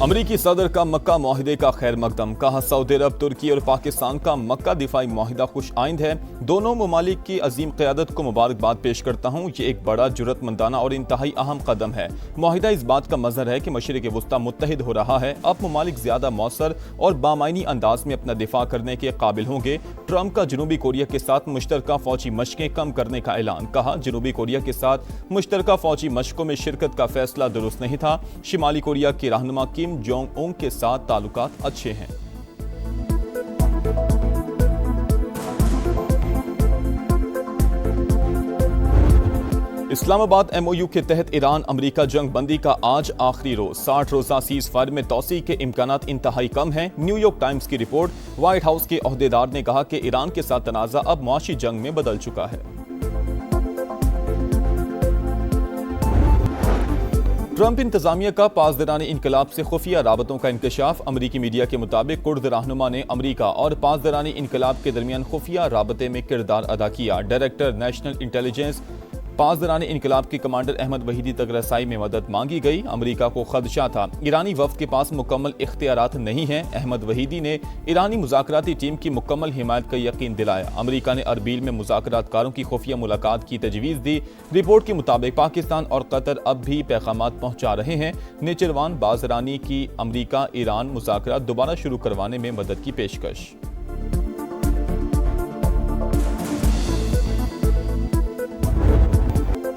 अमरीकी सदर का मक्का मुआहिदे का खैर मकदम। कहा सऊदी अरब, तुर्की और पाकिस्तान का मक्का दिफाई मुआहिदा खुश आइंद है। दोनों ममालिक की अजीम क़यादत को मुबारकबाद पेश करता हूँ। ये एक बड़ा जुर्रतमंदाना और इंतहाई अहम कदम है। मुआहिदा इस बात का मजहर है कि मशरिक़ वस्ता मुत्तहिद हो रहा है। अब ममालिक ज्यादा मौसर और बामायनी अंदाज में अपना दिफा करने के काबिल होंगे। ट्रंप का जनूबी कोरिया के साथ मुश्तरका फौजी मशकें कम करने का ऐलान। कहा जनूबी कोरिया के साथ मुश्तरका फौजी मशकों में शिरकत का फैसला दुरुस्त नहीं था। शिमाली कोरिया के रहनुमा किम जोंग उन के साथ ताल्लुकात अच्छे हैं। इस्लामाबाद MOU के तहत ईरान अमरीका जंग बंदी का आज आखिरी रोज। 60 रोजा सीज फायर में तोसी के इम्कानात इंतहाई कम हैं। न्यूयॉर्क टाइम्स की रिपोर्ट। व्हाइट हाउस के ओहदेदार ने कहा कि ईरान के साथ तनाज़ा अब मुआशी जंग में बदल चुका है। ट्रंप इंतजामिया का पासदारानी इनकलाब से खुफिया राबतों का इंकशाफ। अमरीकी मीडिया के मुताबिक कुर्द रहनुमा ने अमरीका और पासदारानी इनकलाब के दरमियान खुफिया राबते में किरदार अदा किया। डायरेक्टर नेशनल इंटेलिजेंस पासदारानी इनकलाब के कमांडर अहमद वहीदी तक रसाई में मदद मांगी गई। अमरीका को खदशा था ईरानी वफ्द के पास मुकम्मल इख्तियारात नहीं हैं। अहमद वहीदी ने ईरानी मुज़ाकराती टीम की मुकम्मल हिमायत का यकीन दिलाया। अमरीका ने अरबील में मुज़ाकरातकारों की खुफिया मुलाकात की तजवीज़ दी। रिपोर्ट के मुताबिक पाकिस्तान और कतर अब भी पैगामात पहुँचा रहे हैं। नेचरवान बाजरानी की अमरीका ईरान मुज़ाकरात दोबारा शुरू करवाने में मदद की पेशकश।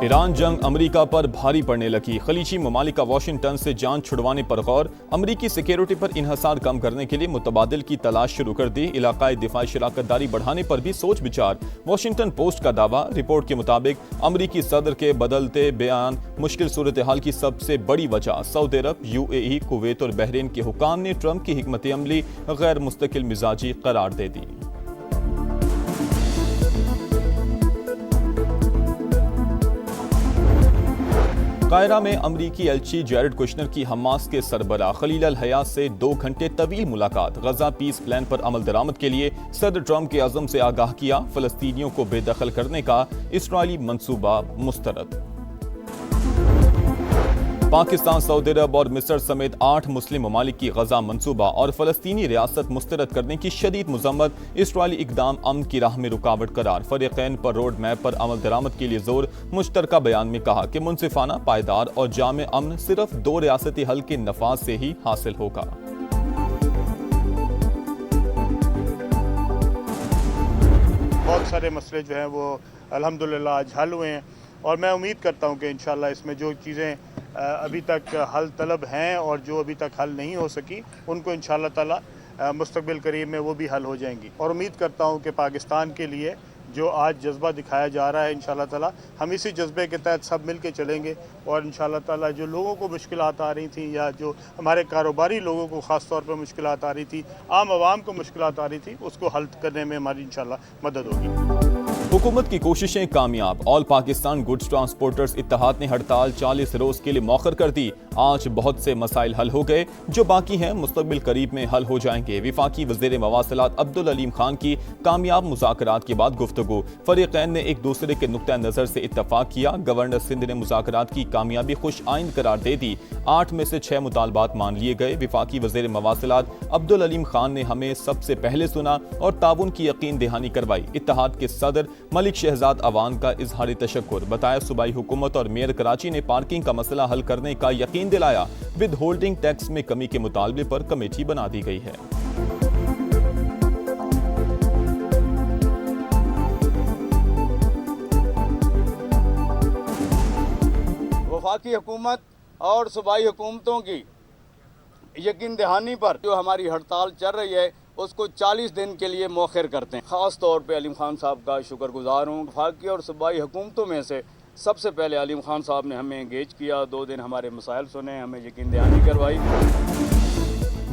ईरान जंग अमरीका पर भारी पड़ने लगी। खलीजी ममालिक वाशिंगटन से जान छुड़वाने पर गौर। अमरीकी सिक्योरिटी पर इन्हसार कम करने के लिए मुतबादिल की तलाश शुरू कर दी। इलाकाई दिफाई शराकतदारी बढ़ाने पर भी सोच विचार। वाशिंगटन पोस्ट का दावा। रिपोर्ट के मुताबिक अमरीकी सदर के बदलते बयान मुश्किल सूरत हाल की सबसे बड़ी वजह सऊदी अरब, UAE, कुवैत और बहरीन के हुकाम ने ट्रंप की हिकमत अमली गैर मुस्तकिल मिजाजी करार दे दी। कायरा में अमरीकी एलची जैरेड कुशनर की हमास के सरबराह खलील अल हया से 2 घंटे तवील मुलाकात। गजा पीस प्लान पर अमल दरामद के लिए सदर ट्रंप के अज़म से आगाह किया। फलस्तीनियों को बेदखल करने का इस्राइली मंसूबा मुस्तरद। पाकिस्तान, सऊदी अरब और मिस्र समेत 8 मुस्लिम ममालिक की गजा मंसूबा और फलस्तीनी रियासत मुस्तरद करने की शदीद मजम्मत। इसराइली इकदाम अमन की राह में रुकावट करार। फरीकैन पर रोड मैप पर अमल दरामद के लिए जोर। मुश्तरका बयान में कहा कि मुनसिफाना, पायदार और जामे अमन सिर्फ 2 रियासती हल के नफाज से ही हासिल होगा। बहुत सारे मसले जो हैं वो अल्हम्दुलिल्लाह आज हल हुए हैं और मैं उम्मीद करता हूँ कि इंशाल्लाह इसमें जो चीज़ें अभी तक हल तलब हैं और जो अभी तक हल नहीं हो सकी उनको इंशाल्लाह ताला मुस्तक़बिल करीब में वो भी हल हो जाएंगी। और उम्मीद करता हूँ कि पाकिस्तान के लिए जो आज जज्बा दिखाया जा रहा है इंशाल्लाह ताला हम इसी जज्बे के तहत सब मिल के चलेंगे और इंशाल्लाह ताला जो लोगों को मुश्किलात आ रही थी या जो हमारे कारोबारी लोगों को ख़ास तौर पर मुश्किलात आ रही थी, आम आवाम को मुश्किलात आ रही थी, उसको हल करने में हमारी इंशाल्लाह मदद होगी। हुकूमत की कोशिशें कामयाब। ऑल पाकिस्तान गुड्स ट्रांसपोर्टर्स इत्तेहाद ने हड़ताल 40 रोज के लिए मौखर कर दी। आज बहुत से मसाइल हल हो गए, जो बाकी हैं मुस्तक़बिल करीब में हल हो जाएंगे। विफाकी वज़ीर मवासिलात अब्दुल अलीम खान की कामयाब मुज़ाकरात के बाद गुफ्तगू। फरीक़ैन ने एक दूसरे के नुक्ता नज़र से इत्तफाक किया। गवर्नर सिंध ने मुज़ाकरात की कामयाबी खुश आइंद करार दे दी। 8 में से 6 मुतालबात मान लिए गए। विफाकी वज़ीर मवासिलात अब्दुल अलीम खान ने हमें सबसे पहले सुना और ताउन की यकीन दहानी करवाई। इत्तेहाद के सदर मलिक शहजाद अवान का इजहारी तशक्कुर। बताया सूबाई हुकूमत और मेयर कराची ने पार्किंग का मसला हल करने का यकीन दिलाया। विद होल्डिंग टैक्स में कमी के मुतालबे पर कमेटी बना दी गई है। वफाकी हुकूमत और सूबाई हुकूमतों की यकीन दहानी पर जो हमारी हड़ताल चल रही है उसको 40 दिन के लिए मौखर करते हैं। ख़ास तौर पे अलीम खान साहब का शुक्रगुजार हूँ। वफाकी और सूबाई हुकूमतों में से सबसे पहले अलीम खान साहब ने हमें एंगेज किया, 2 दिन हमारे मसाइल सुने, हमें यकीन दहानी करवाई।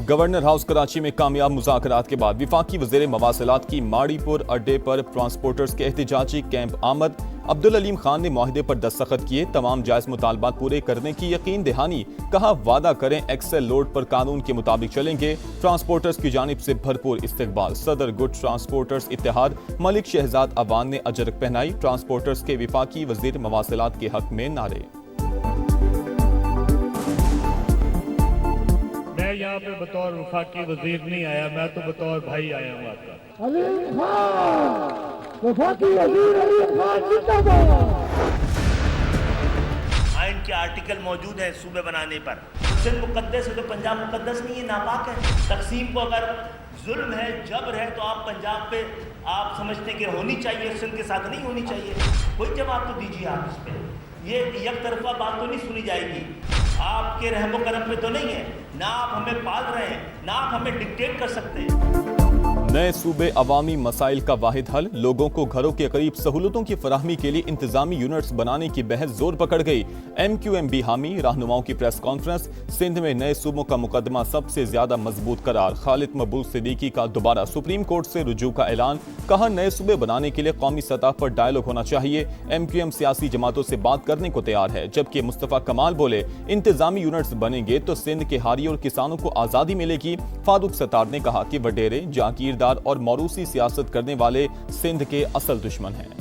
गवर्नर हाउस कराची में कामयाब मुज़ाकरात के बाद विफाकी वज़ीर मवासिलात की माड़ीपुर अड्डे पर ट्रांसपोर्टर्स के एहतिजाजी कैंप आमद। अब्दुल अलीम खान ने मुआहिदे पर दस्तखत किए। तमाम जायज़ मुतालबात पूरे करने की यकीन दहानी। कहा वादा करें एक्सेल लोड पर कानून के मुताबिक चलेंगे। ट्रांसपोर्टर्स की जानिब से भरपूर इस्तकबाल। सदर गुड ट्रांसपोर्टर्स इत्तेहाद मलिक शहजाद अवान ने अजरक पहनाई। ट्रांसपोर्टर्स के विफाकी वज़ीर मवासिलात के हक में नारे। मैं यहाँ पे बतौर वफाकी वजीर नहीं आया, मैं तो बतौर भाई आया हूँ आपका। अलीम खान, वफाकी वजीर अलीम खान जिंदाबाद। आइन के आर्टिकल मौजूद है सूबे बनाने पर। सिंध मुकद्दस है तो पंजाब मुकद्दस नहीं है, नापाक है। तकसीम को अगर जुल्म है, जबर है, तो आप पंजाब पे आप समझते कि होनी चाहिए, सिंध के साथ नहीं होनी चाहिए। कोई जवाब तो दीजिए आप इस पर। ये एक तरफा बात तो नहीं सुनी जाएगी। आपके रहमो करम पे तो नहीं है, ना आप हमें पाल रहे हैं, ना आप हमें डिक्टेट कर सकते हैं। नए सूबे अवामी मसाइल का वाहिद हल, लोगों को घरों के करीब सहूलतों की फराहमी के लिए इंतजामी यूनिट्स बनाने की बहस जोर पकड़ गई। MQMB हामी रहनुमाओं की प्रेस कॉन्फ्रेंस। सिंध में नए सूबों का मुकदमा सबसे ज्यादा मजबूत करार। खालिद मकबूल सिद्दीकी का दोबारा सुप्रीम कोर्ट से रुजू का ऐलान। कहा नए सूबे बनाने के लिए कौमी सतह पर डायलॉग होना चाहिए। MQM सियासी जमातों से बात करने को तैयार है। जबकि मुस्तफा कमाल बोले इंतजामी यूनिट्स बनेंगे तो सिंध के हारी और किसानों को आजादी मिलेगी। फारूक सत्तार ने कहा कि वडेरे, जागीरदार और मौरूसी सियासत करने वाले सिंध के असल दुश्मन हैं।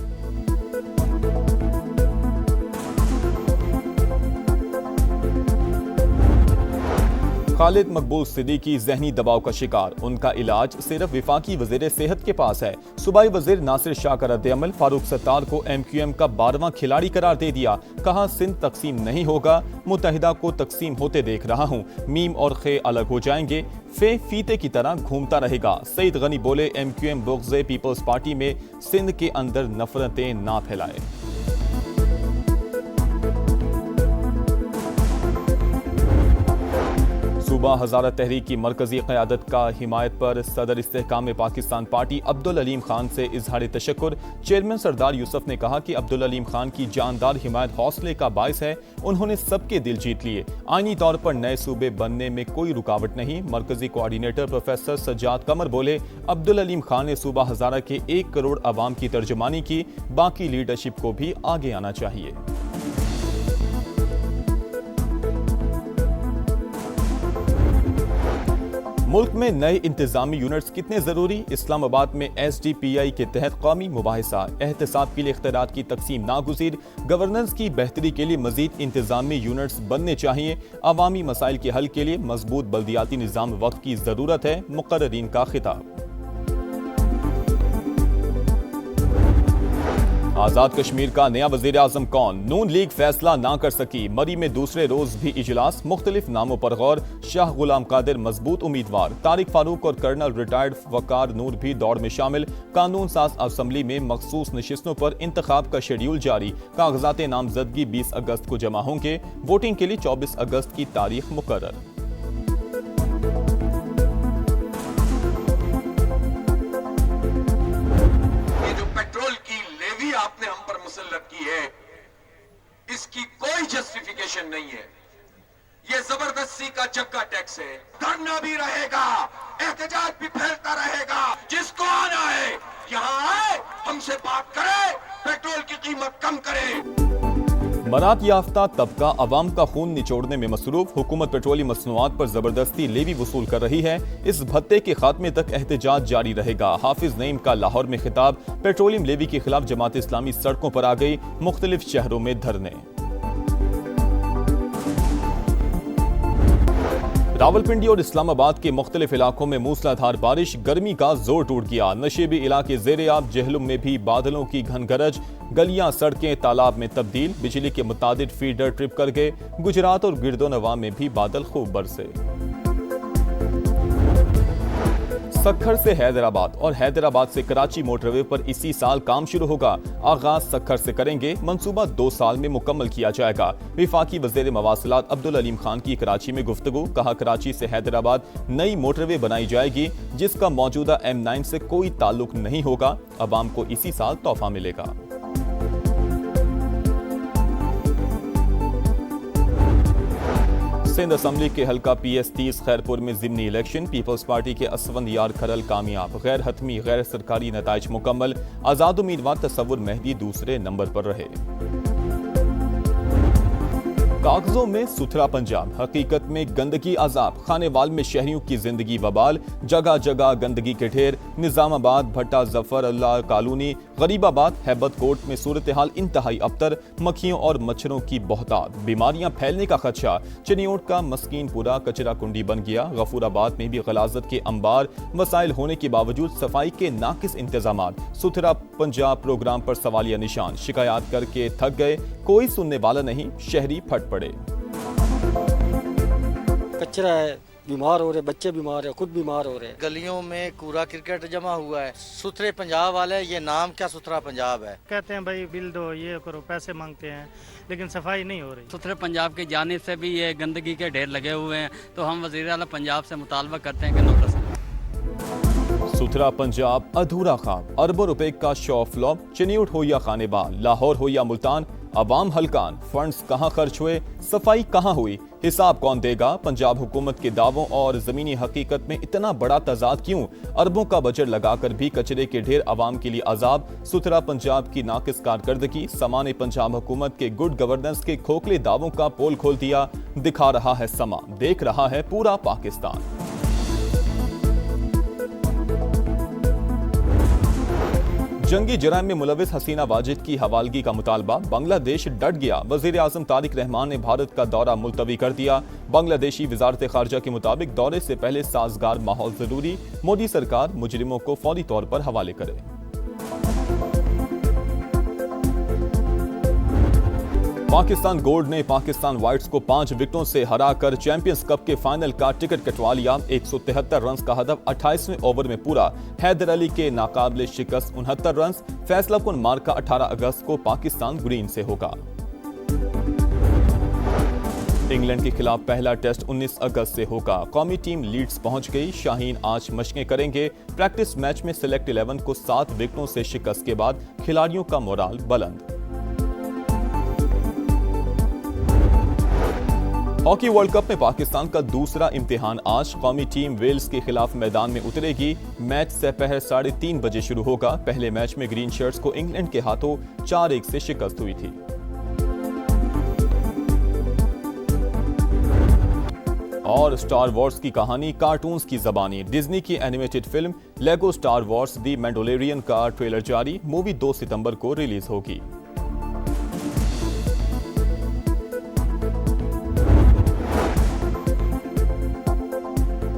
खालिद मकबूल सिद्दीकी ज़हनी दबाव का शिकार, उनका इलाज सिर्फ विफाकी वज़ीर सेहत के पास है। सूबाई वज़ीर नासिर शाह का रद्द-ए-अमल। फारूक सत्तार को MQM का 12वां खिलाड़ी करार दे दिया। कहा सिंध तकसीम नहीं होगा, मुत्तहिदा को तकसीम होते देख रहा हूँ। मीम और खे अलग हो जाएंगे, फे फीते की तरह घूमता रहेगा। सईद गनी बोले MQM बुग़्ज़ पीपल्स पार्टी में सिंध के अंदर नफरतें ना फैलाए। सूबा हज़ारा तहरीक की मरकजी क़यादत का हिमायत पर सदर इस्तेहकाम पाकिस्तान पार्टी अब्दुल अलीम खान से इजहार तशक्कुर। चेयरमैन सरदार यूसुफ ने कहा कि अब्दुल अलीम खान की जानदार हिमायत हौसले का बायस है। उन्होंने सबके दिल जीत लिए। आईनी तौर पर नए सूबे बनने में कोई रुकावट नहीं। मरकजी कोऑर्डिनेटर प्रोफेसर सज्जाद कमर बोले अब्दुल अलीम खान ने सूबा हज़ारा के 1 करोड़ आवाम की तर्जुमानी की। बाकी लीडरशिप को भी आगे आना चाहिए। मुल्क में नए इंतजामी यूनिट्स कितने जरूरी? इस्लामाबाद में SDPI के तहत कौमी मुबाहिसा। एहतसाब के लिए इख्तियारात की तकसीम नागुज़ीर। गवर्नेंस की बेहतरी के लिए मजीद इंतजामी यूनिट्स बनने चाहिए। अवामी मसाइल के हल के लिए मजबूत बल्दियाती निज़ाम वक्त की जरूरत है। मुक़र्ररीन का खिताब। आजाद कश्मीर का नया वजीर आजम कौन? नून लीग फैसला ना कर सकी। मरी में दूसरे रोज भी इजलास, मुख्तलिफ नामों पर गौर। शाह गुलाम कादिर मजबूत उम्मीदवार। तारिक फारूक और कर्नल रिटायर्ड वकार नूर भी दौड़ में शामिल। कानून साज असम्बली में मखसूस नशिस्तों पर इंतखाब का शेड्यूल जारी। कागजात नामजदगी 20 अगस्त को जमा होंगे। वोटिंग के लिए 24 अगस्त की तारीख मुकर्रर। आपने हम पर मुसल्लत की है, इसकी कोई जस्टिफिकेशन नहीं है। ये जबरदस्ती का जग्गा टैक्स है। धरना भी रहेगा, एहतजाज भी फैलता रहेगा। जिसको आना है यहाँ आए, हमसे बात करे, पेट्रोल की कीमत कम करे। बरात याफ्ता तबका अवाम का खून निचोड़ने में मसरूफ। हुकूमत पेट्रोलियम मसनूआत पर जबरदस्ती लेवी वसूल कर रही है। इस भत्ते के खात्मे तक एहतजाज जारी रहेगा। हाफिज नईम का लाहौर में खिताब। पेट्रोलियम लेवी के खिलाफ जमात इस्लामी सड़कों पर आ गई। मुख्तलिफ शहरों में धरने। रावलपिंडी और इस्लामाबाद के मुख्तलिफ इलाकों में मूसलाधार बारिश। गर्मी का जोर टूट गया। नशेबी इलाके ज़ेरे-आब। जहलुम में भी बादलों की घन गरज। गलियां सड़कें तालाब में तब्दील। बिजली के मुतादिद फीडर ट्रिप कर गए। गुजरात और गिरदोनवा में भी बादल खूब बरसे। सक्खर से हैदराबाद और हैदराबाद से कराची मोटरवे पर इसी साल काम शुरू होगा। आगाज सक्खर से करेंगे। मंसूबा 2 साल में मुकम्मल किया जाएगा। विफाकी वज़ीर मवासिलात अब्दुल अलीम खान की कराची में गुफ्तगू। कहा कराची से हैदराबाद नई मोटरवे बनाई जाएगी जिसका मौजूदा M9 से कोई ताल्लुक नहीं होगा। अवाम को इसी साल तोहफा मिलेगा। सिंध असम्बली के हल्का PS30 खैरपुर में ज़िमनी इलेक्शन। पीपल्स पार्टी के असफंद यार खरल कामयाब। गैर हतमी गैर सरकारी नताइज मुकम्मल। आज़ाद उम्मीदवार तसव्वुर मेहदी दूसरे नंबर पर रहे। कागजों में सुथरा पंजाब, हकीकत में गंदगी अजाब। खानेवाल में शहरियों की जिंदगी वबाल। जगह जगह गंदगी के ढेर। निजामाबाद, भट्टा, जफर अल्लाह कॉलोनी, गरीबाबाद हैबत कोट में सूरत हाल इंतहाई अबतर, मक्खियों और मच्छरों की बहुतात, बीमारियां फैलने का खदशा। चिन्योट का मस्कीनपुरा कचरा कुंडी बन गया। गफूराबाद में भी गलाजत के अंबार, मसाइल होने के बावजूद सफाई के नाकिस इंतजामात। सुथरा पंजाब प्रोग्राम पर सवालिया निशान, शिकायत करके थक गए, कोई सुनने वाला नहीं, शहरी फट पड़े। कचरा है, बीमार हो रहे, बच्चे बीमार है, खुद बीमार हो रहे हैं। गलियों में कूड़ा क्रिकेट जमा हुआ है। सुथरे पंजाब वाले, ये नाम क्या सुथरा पंजाब है। कहते हैं भाई बिल दो, ये करो, पैसे मांगते हैं, लेकिन सफाई नहीं हो रही। सुथरे पंजाब की जानिब से भी ये गंदगी के ढेर लगे हुए हैं, तो हम वज़ीर आला पंजाब से मुतालबा करते हैं कि नोटिस। सुथरा पंजाब अधूरा ख्वाब, अरबों रुपए का शो फ्लॉप। चिन्योट हो या खानेबाल, लाहौर हो या मुल्तान, अवाम हलकान, फंड्स कहां खर्च हुए, सफाई कहां हुई, हिसाब कौन देगा। पंजाब हुकूमत के दावों और जमीनी हकीकत में इतना बड़ा तजाद क्यों। अरबों का बजट लगाकर भी कचरे के ढेर अवाम के लिए अजाब। सुथरा पंजाब की नाकिस कारकर्दगी, सामान्य पंजाब हुकूमत के गुड गवर्नेंस के खोखले दावों का पोल खोल दिया। दिखा रहा है समा, देख रहा है पूरा पाकिस्तान। जंगी जराइम में मुलविस हसीना वाजिद की हवालगी का मुतालबा, बांग्लादेश डट गया। वजीर आजम तारिक रहमान ने भारत का दौरा मुलतवी कर दिया। बांग्लादेशी वजारत खारजा के मुताबिक दौरे से पहले साजगार माहौल जरूरी, मोदी सरकार मुजरिमों को फौरी तौर पर हवाले करे। पाकिस्तान गोल्ड ने पाकिस्तान व्हाइट्स को 5 विकेटों से हराकर चैंपियंस कप के फाइनल का टिकट कटवा लिया। 173 रन का हदफ 28वें ओवर में पूरा। हैदर अली के नाकाबिले शिकस्त 69 रन। फैसलाकुन मार्का 18 अगस्त को पाकिस्तान ग्रीन से होगा। इंग्लैंड के खिलाफ पहला टेस्ट 19 अगस्त से होगा। कौमी टीम लीड्स पहुंच गई। शाहीन आज मशकें करेंगे। प्रैक्टिस मैच में सिलेक्ट 11 को 7 विकेटों से शिकस्त के बाद खिलाड़ियों का मोराल बुलंद। हॉकी वर्ल्ड कप में पाकिस्तान का दूसरा इम्तिहान आज। कौमी टीम वेल्स के खिलाफ मैदान में उतरेगी। मैच दोपहर 3:30 बजे शुरू होगा। पहले मैच में ग्रीन शर्ट्स को इंग्लैंड के हाथों 4-1 से शिकस्त हुई थी। और स्टार वॉर्स की कहानी कार्टून्स की ज़बानी। डिज्नी की एनिमेटेड फिल्म लेगो स्टार वॉर्स दी मैंडोलरियन का ट्रेलर जारी। मूवी 2 सितंबर को रिलीज होगी।